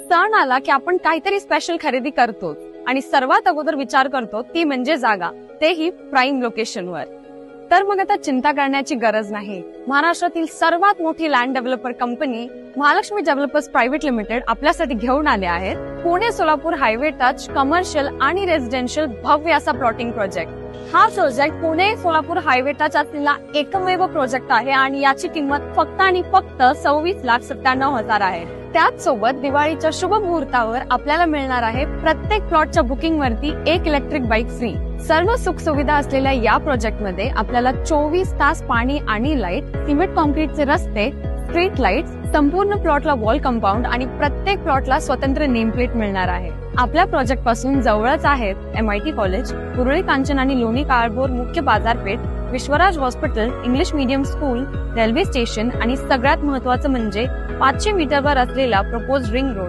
सण आला की आपण काहीतरी स्पेशल खरेदी करतो आणि सर्वात अगोदर विचार करतो ती म्हणजे जागा, तेही प्राईम लोकेशनवर. तर मग आता चिंता करण्याची गरज नाही. महाराष्ट्रातील सर्वात मोठी land developer company Mahalakshmi developers private limited आपल्यासाठी घेऊन आले आहेत Pune Solapur highway touch commercial आणि रेसिडेन्शियल भव्य असा प्लॉटिंग प्रोजेक्ट. हा project Pune Solapur highway touch असलेला एकमेव प्रोजेक्ट आहे आणि याची किंमत फक्त आणि फक्त 26,97,000 आहे. त्याच सोबत दिवाळीच्या शुभ मुहूर्तावर आपल्याला मिळणार आहे प्रत्येक प्लॉटच्या बुकिंग वरती एक इलेक्ट्रिक बाईक फ्री. सर्व सुख सुविधा असलेल्या या प्रोजेक्ट मध्ये आपल्याला 24 तास पाणी आणि लाईट, सिमेंट कॉन्क्रीटचे रस्ते, स्ट्रीट लाईट्स, संपूर्ण प्लॉटला वॉल कंपाऊंड आणि प्रत्येक प्लॉटला स्वतंत्र नेम प्लेट मिळणार आहे. आपल्या प्रोजेक्ट पासून जवळच आहेत MIT कॉलेज, कुरळी कांचन आणि लोणी काळभोर मुख्य बाजारपेठ, Vishwaraj hospital, English medium school, railway station आणि सगळ्यात महत्त्वाचं म्हणजे 500 मीटरवर असलेला प्रपोज रिंग रोड.